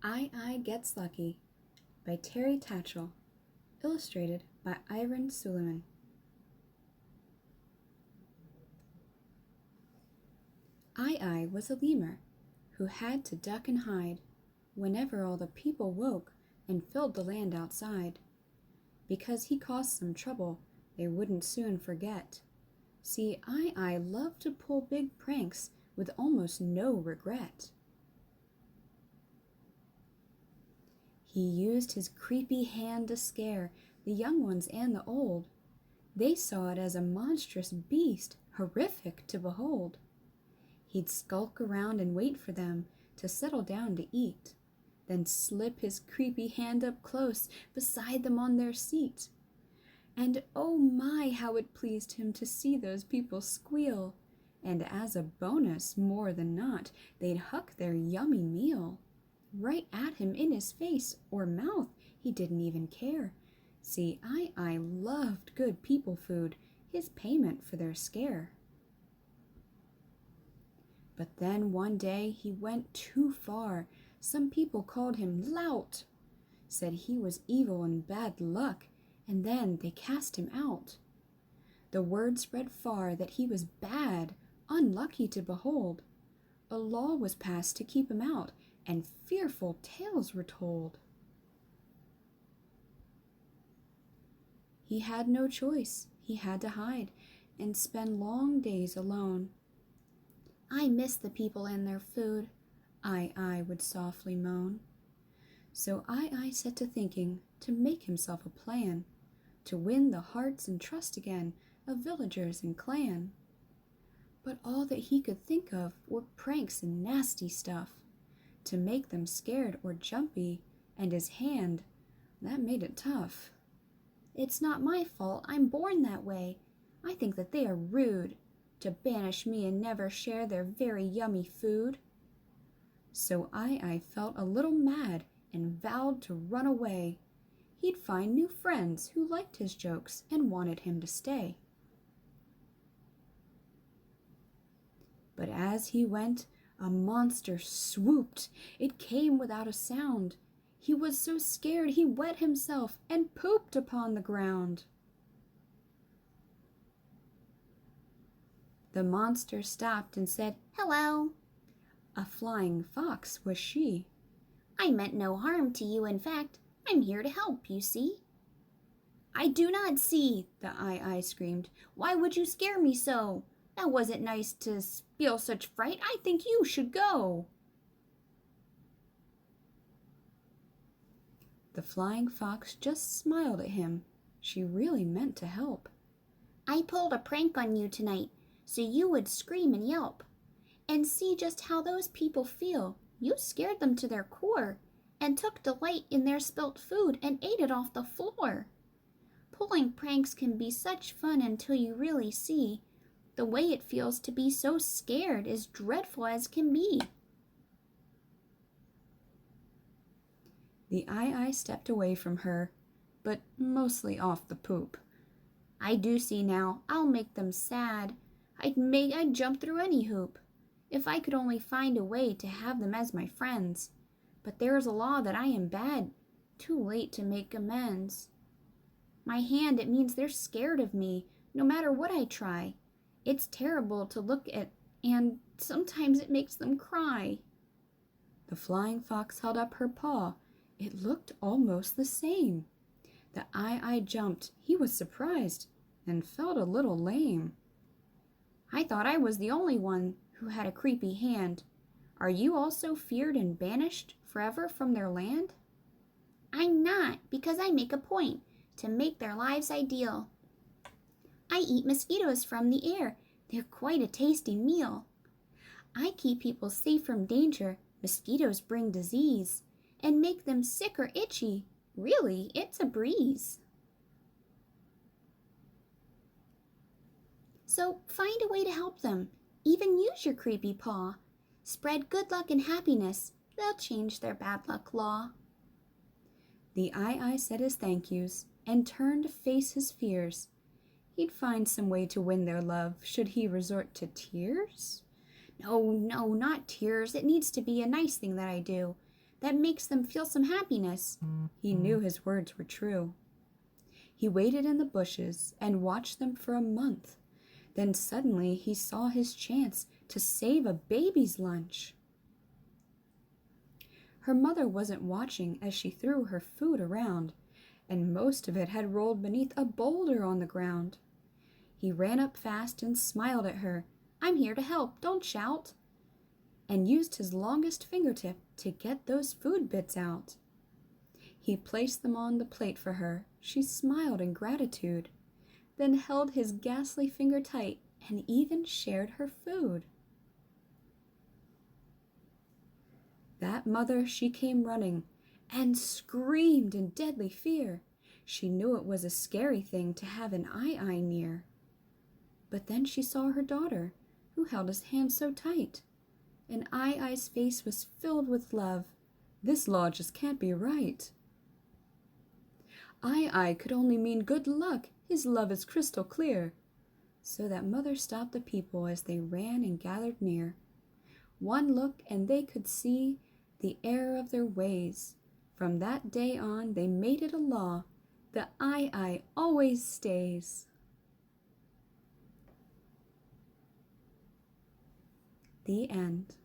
I Gets Lucky by Terri Tatchell, illustrated by Sulima. I was a lemur who had to duck and hide whenever all the people woke and filled the land outside. Because he caused some trouble they wouldn't soon forget. See, I loved to pull big pranks with almost no regret. He used his creepy hand to scare the young ones and the old. They saw it as a monstrous beast, horrific to behold. He'd skulk around and wait for them to settle down to eat, then slip his creepy hand up close beside them on their seat. And oh my, how it pleased him to see those people squeal, and as a bonus, more than not, they'd huck their yummy meal right at him in his face or mouth. He didn't even care. See, I loved good people food, his payment for their scare. But then one day he went too far. Some people called him lout, said he was evil and bad luck, and then they cast him out. The word spread far that he was bad, unlucky to behold. A law was passed to keep him out, and fearful tales were told. He had no choice. He had to hide and spend long days alone. I miss the people and their food, I would softly moan. So I set to thinking to make himself a plan to win the hearts and trust again of villagers and clan. But all that he could think of were pranks and nasty stuff to make them scared or jumpy, and his hand, that made it tough. It's not my fault, I'm born that way. I think that they are rude to banish me and never share their very yummy food. So I felt a little mad and vowed to run away. He'd find new friends who liked his jokes and wanted him to stay. But as he went, a monster swooped. It came without a sound. He was so scared he wet himself and pooped upon the ground. The monster stopped and said, "Hello." A flying fox was she. "I meant no harm to you, in fact. I'm here to help, you see." "I do not see," the I screamed. "Why would you scare me so? That wasn't nice to feel such fright. I think you should go." The flying fox just smiled at him. She really meant to help. "I pulled a prank on you tonight, so you would scream and yelp. And see just how those people feel. You scared them to their core, and took delight in their spilt food and ate it off the floor. Pulling pranks can be such fun until you really see the way it feels to be so scared is dreadful as can be." The I stepped away from her, but mostly off the poop. "I do see now. I'll make them sad. I'd jump through any hoop, if I could only find a way to have them as my friends. But there's a law that I am bad, too late to make amends. My hand, it means they're scared of me, no matter what I try. It's terrible to look at, and sometimes it makes them cry." The flying fox held up her paw. It looked almost the same. The I jumped. He was surprised and felt a little lame. "I thought I was the only one who had a creepy hand. Are you also feared and banished forever from their land?" "I'm not, because I make a point to make their lives ideal. I eat mosquitoes from the air. They're quite a tasty meal. I keep people safe from danger. Mosquitoes bring disease and make them sick or itchy. Really, it's a breeze. So find a way to help them. Even use your creepy paw. Spread good luck and happiness. They'll change their bad luck law." The I said his thank yous and turned to face his fears. He'd find some way to win their love. Should he resort to tears? No, not tears. It needs to be a nice thing that I do. that makes them feel some happiness." He knew his words were true. He waited in the bushes and watched them for a month. Then suddenly he saw his chance to save a baby's lunch. Her mother wasn't watching as she threw her food around, and most of it had rolled beneath a boulder on the ground. He ran up fast and smiled at her. "I'm here to help, don't shout," and used his longest fingertip to get those food bits out. He placed them on the plate for her. She smiled in gratitude, then held his ghastly finger tight and even shared her food. That mother, she came running and screamed in deadly fear. She knew it was a scary thing to have an eye near. But then she saw her daughter, who held his hand so tight, and I's face was filled with love. This law just can't be right. I could only mean good luck. His love is crystal clear. So that mother stopped the people as they ran and gathered near. One look and they could see the error of their ways. From that day on they made it a law. The I always stays. The end.